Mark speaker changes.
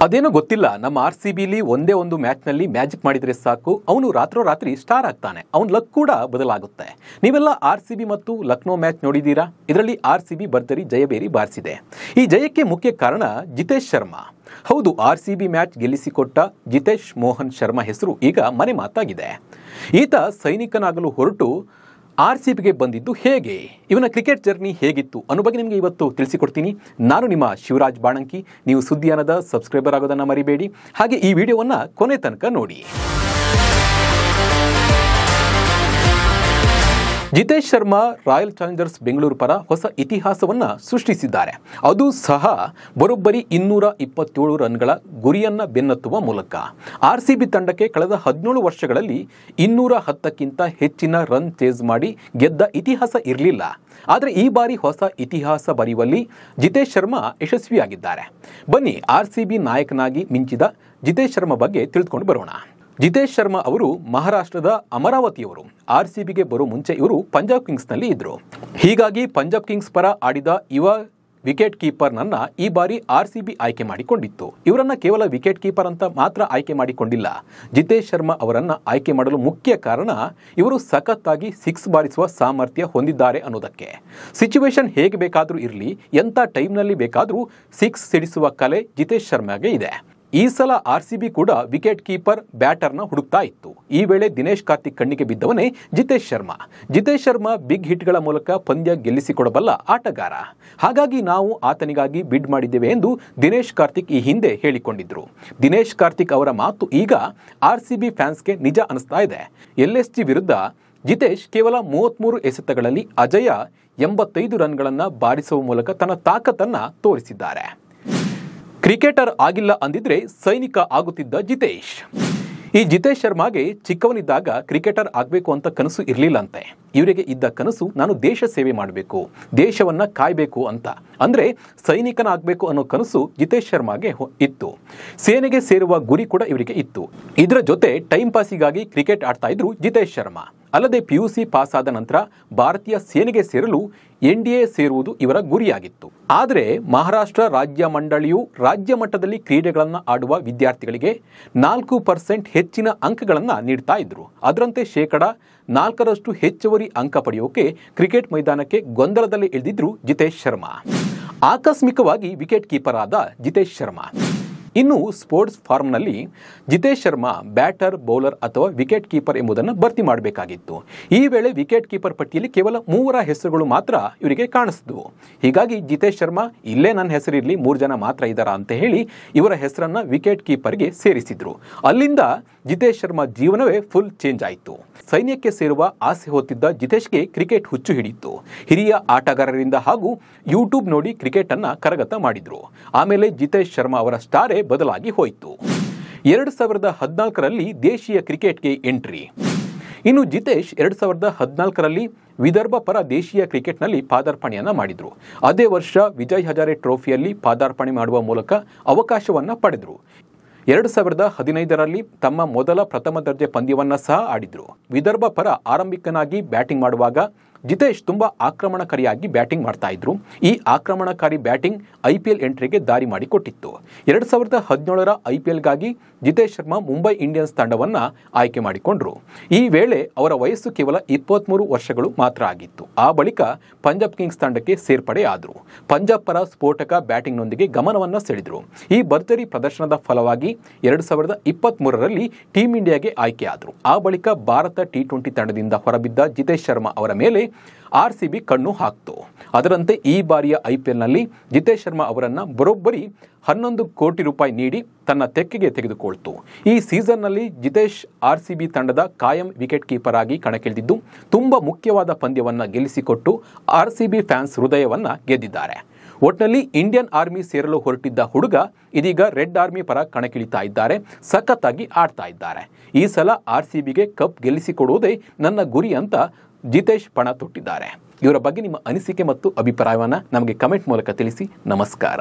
Speaker 1: ಅದೇನೋ ಗೊತ್ತಿಲ್ಲ, ನಮ್ಮ RCBಲಿ ಒಂದೇ ಒಂದು ಮ್ಯಾಚ್ನಲ್ಲಿ ಮ್ಯಾಜಿಕ್ ಮಾಡಿದರೆ ಸಾಕು, ಅವನು ರಾತ್ರೋರಾತ್ರಿ ಸ್ಟಾರ್ ಆಗ್ತಾನೆ, ಅವನ ಲಕ್ ಕೂಡ ಬದಲಾಗುತ್ತೆ. ನೀವೆಲ್ಲ RCB ಮತ್ತು ಲಕ್ನೋ ಮ್ಯಾಚ್ ನೋಡಿದ್ದೀರಾ? ಇದರಲ್ಲಿ RCB ಭರ್ಜರಿ ಜಯಬೇರಿ ಬಾರಿಸಿದೆ. ಈ ಜಯಕ್ಕೆ ಮುಖ್ಯ ಕಾರಣ ಜಿತೇಶ್ ಶರ್ಮಾ. ಹೌದು, RCB ಮ್ಯಾಚ್ ಗೆಲ್ಲಿಸಿಕೊಟ್ಟ ಜಿತೇಶ್ ಮೋಹನ್ ಶರ್ಮಾ ಹೆಸರು ಈಗ ಮನೆ ಮಾತಾಗಿದೆ. ಈತ ಸೈನಿಕನಾಗಲು ಹೊರಟು RCBಗೆ ಬಂದಿದ್ದು ಹೇಗೆ, ಇವನ ಕ್ರಿಕೆಟ್ ಜರ್ನಿ ಹೇಗಿತ್ತು ಅನ್ನೋ ಬಗ್ಗೆ ನಿಮಗೆ ಇವತ್ತು ತಿಳಿಸಿಕೊಡ್ತೀನಿ. ನಾನು ನಿಮ್ಮ ಶಿವರಾಜ್ ಬಾಣಂಕಿ. ನೀವು ಸುದ್ದಿಯಾನದ ಸಬ್ಸ್ಕ್ರೈಬರ್ ಆಗೋದನ್ನು ಮರಿಬೇಡಿ. ಹಾಗೆ ಈ ವಿಡಿಯೋವನ್ನು ಕೊನೆ ತನಕ ನೋಡಿ. ಜಿತೇಶ್ ಶರ್ಮಾ ರಾಯಲ್ ಚಾಲೆಂಜರ್ಸ್ ಬೆಂಗಳೂರು ಪರ ಹೊಸ ಇತಿಹಾಸವನ್ನು ಸೃಷ್ಟಿಸಿದ್ದಾರೆ. ಅದು ಸಹ ಬರೋಬ್ಬರಿ 227 ರನ್ಗಳ ಗುರಿಯನ್ನು ಬೆನ್ನತ್ತುವ ಮೂಲಕ. RCB ತಂಡಕ್ಕೆ ಕಳೆದ 17 ವರ್ಷಗಳಲ್ಲಿ 210ಕ್ಕಿಂತ ಹೆಚ್ಚಿನ ರನ್ ಚೇಸ್ ಮಾಡಿ ಗೆದ್ದ ಇತಿಹಾಸ ಇರಲಿಲ್ಲ. ಆದರೆ ಈ ಬಾರಿ ಹೊಸ ಇತಿಹಾಸ ಬರೆಯುವಲ್ಲಿ ಜಿತೇಶ್ ಶರ್ಮಾ ಯಶಸ್ವಿಯಾಗಿದ್ದಾರೆ. ಬನ್ನಿ, RCB ನಾಯಕನಾಗಿ ಮಿಂಚಿದ ಜಿತೇಶ್ ಶರ್ಮಾ ಬಗ್ಗೆ ತಿಳಿದುಕೊಂಡು ಬರೋಣ. ಜಿತೇಶ್ ಶರ್ಮಾ ಅವರು ಮಹಾರಾಷ್ಟ್ರದ ಅಮರಾವತಿಯವರು. RCBಗೆ ಬರೋ ಮುಂಚೆ ಇವರು ಪಂಜಾಬ್ ಕಿಂಗ್ಸ್ನಲ್ಲಿ ಇದ್ದರು. ಹೀಗಾಗಿ ಪಂಜಾಬ್ ಕಿಂಗ್ಸ್ ಪರ ಆಡಿದ ಯುವ ವಿಕೆಟ್ ಕೀಪರ್ನನ್ನು ಈ ಬಾರಿ RCB ಆಯ್ಕೆ ಮಾಡಿಕೊಂಡಿತ್ತು. ಇವರನ್ನ ಕೇವಲ ವಿಕೆಟ್ ಕೀಪರ್ ಅಂತ ಮಾತ್ರ ಆಯ್ಕೆ ಮಾಡಿಕೊಂಡಿಲ್ಲ. ಜಿತೇಶ್ ಶರ್ಮಾ ಅವರನ್ನು ಆಯ್ಕೆ ಮಾಡಲು ಮುಖ್ಯ ಕಾರಣ ಇವರು ಸಖತ್ತಾಗಿ ಸಿಕ್ಸ್ ಬಾರಿಸುವ ಸಾಮರ್ಥ್ಯ ಹೊಂದಿದ್ದಾರೆ ಅನ್ನೋದಕ್ಕೆ. ಸಿಚುವೇಶನ್ ಹೇಗೆ ಬೇಕಾದರೂ ಇರಲಿ, ಎಂಥ ಟೈಮ್ನಲ್ಲಿ ಬೇಕಾದರೂ ಸಿಕ್ಸ್ ಸಿಡಿಸುವ ಕಲೆ ಜಿತೇಶ್ ಶರ್ಮಾಗೆ ಇದೆ. ಈ ಸಲ RCB ಕೂಡ ವಿಕೆಟ್ ಕೀಪರ್ ಬ್ಯಾಟರ್ನ ಹುಡುಕ್ತಾ ಇತ್ತು. ಈ ವೇಳೆ ದಿನೇಶ್ ಕಾರ್ತಿಕ್ ಕಣ್ಣಿಗೆ ಬಿದ್ದವನೇ ಜಿತೇಶ್ ಶರ್ಮಾ. ಜಿತೇಶ್ ಶರ್ಮಾ ಬಿಗ್ ಹಿಟ್ಗಳ ಮೂಲಕ ಪಂದ್ಯ ಗೆಲ್ಲಿಸಿಕೊಡಬಲ್ಲ ಆಟಗಾರ. ಹಾಗಾಗಿ ನಾವು ಆತನಿಗಾಗಿ ಬಿಡ್ ಮಾಡಿದ್ದೇವೆ ಎಂದು ದಿನೇಶ್ ಕಾರ್ತಿಕ್ ಈ ಹಿಂದೆ ಹೇಳಿಕೊಂಡಿದ್ರು. ದಿನೇಶ್ ಕಾರ್ತಿಕ್ ಅವರ ಮಾತು ಈಗ RCB ಫ್ಯಾನ್ಸ್ಗೆ ನಿಜ ಅನಿಸ್ತಾ ಇದೆ. LSG ವಿರುದ್ಧ ಜಿತೇಶ್ ಕೇವಲ 33 ಎಸೆತಗಳಲ್ಲಿ ಅಜಯ 85 ರನ್ಗಳನ್ನು ಬಾರಿಸುವ ಮೂಲಕ ತನ್ನ ತಾಕತ್ತನ್ನು ತೋರಿಸಿದ್ದಾರೆ. ಕ್ರಿಕೆಟರ್ ಆಗಿಲ್ಲ ಅಂದಿದ್ರೆ ಸೈನಿಕ ಆಗುತ್ತಿದ್ದ ಜಿತೇಶ್. ಈ ಜಿತೇಶ್ ಶರ್ಮಾಗೆ ಚಿಕ್ಕವನಿದ್ದಾಗ ಕ್ರಿಕೆಟರ್ ಆಗಬೇಕು ಅಂತ ಕನಸು ಇರಲಿಲ್ಲಂತೆ. ಇವರಿಗೆ ಇದ್ದ ಕನಸು, ನಾನು ದೇಶ ಸೇವೆ ಮಾಡಬೇಕು, ದೇಶವನ್ನ ಕಾಯಬೇಕು ಅಂತ. ಅಂದ್ರೆ ಸೈನಿಕನಾಗಬೇಕು ಅನ್ನೋ ಕನಸು ಜಿತೇಶ್ ಶರ್ಮಾಗೆ ಇತ್ತು. ಸೇನೆಗೆ ಸೇರುವ ಗುರಿ ಕೂಡ ಇವರಿಗೆ ಇತ್ತು. ಇದರ ಜೊತೆ ಟೈಮ್ ಪಾಸಿಗಾಗಿ ಕ್ರಿಕೆಟ್ ಆಡ್ತಾ ಇದ್ರು ಜಿತೇಶ್ ಶರ್ಮಾ. ಅಲ್ಲದೆ PUC ಪಾಸ್ ಆದ ನಂತರ ಭಾರತೀಯ ಸೇನೆಗೆ ಸೇರಲು NDA ಸೇರುವುದು ಇವರ ಗುರಿಯಾಗಿತ್ತು. ಆದರೆ ಮಹಾರಾಷ್ಟ್ರ ರಾಜ್ಯ ಮಂಡಳಿಯು ರಾಜ್ಯ ಮಟ್ಟದಲ್ಲಿ ಕ್ರೀಡೆಗಳನ್ನು ಆಡುವ ವಿದ್ಯಾರ್ಥಿಗಳಿಗೆ 4% ಹೆಚ್ಚಿನ ಅಂಕಗಳನ್ನು ನೀಡ್ತಾ ಇದ್ರು. ಅದರಂತೆ 4% ಹೆಚ್ಚುವರಿ ಅಂಕ ಪಡೆಯೋಕೆ ಕ್ರಿಕೆಟ್ ಮೈದಾನಕ್ಕೆ ಗೊಂದಲದಲ್ಲಿ ಇಳಿದಿದ್ರು ಜಿತೇಶ್ ಶರ್ಮಾ. ಆಕಸ್ಮಿಕವಾಗಿ ವಿಕೆಟ್ ಕೀಪರ್ ಆದ ಜಿತೇಶ್ ಶರ್ಮಾ. ಇನ್ನು ಸ್ಪೋರ್ಟ್ಸ್ ಫಾರ್ಮ್ನಲ್ಲಿ ಜಿತೇಶ್ ಶರ್ಮಾ ಬ್ಯಾಟರ್, ಬೌಲರ್ ಅಥವಾ ವಿಕೆಟ್ ಕೀಪರ್ ಎಂಬುದನ್ನು ಭರ್ತಿ ಮಾಡಬೇಕಾಗಿತ್ತು. ಈ ವೇಳೆ ವಿಕೆಟ್ ಕೀಪರ್ ಪಟ್ಟಿಯಲ್ಲಿ ಕೇವಲ 3 ಹೆಸರುಗಳು ಮಾತ್ರ ಇವರಿಗೆ ಕಾಣಿಸಿದ್ವು. ಹೀಗಾಗಿ ಜಿತೇಶ್ ಶರ್ಮಾ, ಇಲ್ಲೇ ನನ್ನ ಹೆಸರಿರಲಿ, 3 ಜನ ಮಾತ್ರ ಇದ್ದಾರಾ ಅಂತ ಹೇಳಿ ಇವರ ಹೆಸರನ್ನ ವಿಕೆಟ್ ಕೀಪರ್ಗೆ ಸೇರಿಸಿದ್ರು. ಅಲ್ಲಿಂದ ಜಿತೇಶ್ ಶರ್ಮಾ ಜೀವನವೇ ಫುಲ್ ಚೇಂಜ್ ಆಯಿತು. ಸೈನ್ಯಕ್ಕೆ ಸೇರುವ ಆಸೆ ಹೊತ್ತಿದ್ದ ಜಿತೇಶ್ಗೆ ಕ್ರಿಕೆಟ್ ಹುಚ್ಚು ಹಿಡಿಯಿತು. ಹಿರಿಯ ಆಟಗಾರರಿಂದ ಹಾಗೂ ಯೂಟ್ಯೂಬ್ ನೋಡಿ ಕ್ರಿಕೆಟ್ ಅನ್ನ ಕರಗತ ಮಾಡಿದ್ರು. ಆಮೇಲೆ ಜಿತೇಶ್ ಶರ್ಮಾ ಅವರ ಸ್ಟಾರೇ ಬದಲಾಗಿ ಹೋಯಿತು. 2014ರಲ್ಲಿ ದೇಶೀಯ ಕ್ರಿಕೆಟ್ಗೆ ಎಂಟ್ರಿ. ಇನ್ನು ಜಿತೇಶ್ 2014ರಲ್ಲಿ ವಿದರ್ಭ ಪರ ದೇಶೀಯ ಕ್ರಿಕೆಟ್ನಲ್ಲಿ ಪಾದಾರ್ಪಣೆಯನ್ನ ಮಾಡಿದ್ರು. ಅದೇ ವರ್ಷ ವಿಜಯ್ ಹಜಾರೆ ಟ್ರೋಫಿಯಲ್ಲಿ ಪಾದಾರ್ಪಣೆ ಮಾಡುವ ಮೂಲಕ ಅವಕಾಶವನ್ನ ಪಡೆದ್ರು. 2015ರಲ್ಲಿ ತಮ್ಮ ಮೊದಲ ಪ್ರಥಮ ದರ್ಜೆ ಪಂದ್ಯವನ್ನ ಸಹ ಆಡಿದ್ರು. ವಿದರ್ಭ ಪರ ಆರಂಭಿಕನಾಗಿ ಬ್ಯಾಟಿಂಗ್ ಮಾಡುವಾಗ ಜಿತೇಶ್ ತುಂಬಾ ಆಕ್ರಮಣಕಾರಿಯಾಗಿ ಬ್ಯಾಟಿಂಗ್ ಮಾಡ್ತಾ ಇದ್ರು. ಈ ಆಕ್ರಮಣಕಾರಿ ಬ್ಯಾಟಿಂಗ್ IPL ಎಂಟ್ರಿಗೆ ದಾರಿ ಮಾಡಿಕೊಟ್ಟಿತ್ತು. 2017ರ IPLಗಾಗಿ ಜಿತೇಶ್ ಶರ್ಮಾ ಮುಂಬೈ ಇಂಡಿಯನ್ಸ್ ತಂಡವನ್ನ ಆಯ್ಕೆ ಮಾಡಿಕೊಂಡ್ರು. ಈ ವೇಳೆ ಅವರ ವಯಸ್ಸು ಕೇವಲ 23 ವರ್ಷಗಳು ಮಾತ್ರ ಆಗಿತ್ತು. ಆ ಬಳಿಕ ಪಂಜಾಬ್ ಕಿಂಗ್ಸ್ ತಂಡಕ್ಕೆ ಸೇರ್ಪಡೆ ಆದರು. ಪಂಜಾಬ್ ಪರ ಸ್ಫೋಟಕ ಬ್ಯಾಟಿಂಗ್ನೊಂದಿಗೆ ಗಮನವನ್ನ ಸೆಳೆದ್ರು. ಈ ಭರ್ಜರಿ ಪ್ರದರ್ಶನದ ಫಲವಾಗಿ 2023ರಲ್ಲಿ ಟೀಂ ಇಂಡಿಯಾಗೆ ಆಯ್ಕೆ ಆದರು. ಆ ಬಳಿಕ ಭಾರತ T20 ತಂಡದಿಂದ ಹೊರಬಿದ್ದ ಜಿತೇಶ್ ಶರ್ಮಾ ಅವರ ಮೇಲೆ RCB ಕಣ್ಣು ಹಾಕ್ತು. ಅದರಂತೆ ಈ ಬಾರಿಯ IPLನಲ್ಲಿ ಜಿತೇಶ್ ಶರ್ಮಾ ಅವರನ್ನ ಬರೋಬ್ಬರಿ 11 ಕೋಟಿ ರೂಪಾಯಿ ನೀಡಿ ತನ್ನ ತೆಕ್ಕೆಗೆ ತೆಗೆದುಕೊಳ್ತು. ಈ ಸೀಸನ್ನಲ್ಲಿ ಜಿತೇಶ್ RCB ತಂಡದ ಕಾಯಂ ವಿಕೆಟ್ ಕೀಪರ್ ಆಗಿ ಕಣಕ್ಕಿಳಿದಿದ್ದು ತುಂಬಾ ಮುಖ್ಯವಾದ ಪಂದ್ಯವನ್ನ ಗೆಲ್ಲಿಸಿಕೊಟ್ಟು RCB ಫ್ಯಾನ್ಸ್ ಹೃದಯವನ್ನ ಗೆದ್ದಿದ್ದಾರೆ. ಒಟ್ಟಿನಲ್ಲಿ ಇಂಡಿಯನ್ ಆರ್ಮಿ ಸೇರಲು ಹೊರಟಿದ್ದ ಹುಡುಗ ಇದೀಗ ರೆಡ್ ಆರ್ಮಿ ಪರ ಕಣಕ್ಕಿಳಿತಾ ಇದ್ದಾರೆ. ಸಖತ್ತಾಗಿ ಆಡ್ತಾ ಇದ್ದಾರೆ. ಈ ಸಲ RCBಗೆ ಕಪ್ ಗೆಲ್ಲಿಸಿಕೊಡುವುದೇ ನನ್ನ ಗುರಿ ಅಂತ ಜಿತೇಶ್ ಪಣ ತೊಟ್ಟಿದ್ದಾರೆ. ಇವರ ಬಗ್ಗೆ ನಿಮ್ಮ ಅನಿಸಿಕೆ ಮತ್ತು ಅಭಿಪ್ರಾಯವನ್ನು ನಮಗೆ ಕಮೆಂಟ್ ಮೂಲಕ ತಿಳಿಸಿ. ನಮಸ್ಕಾರ.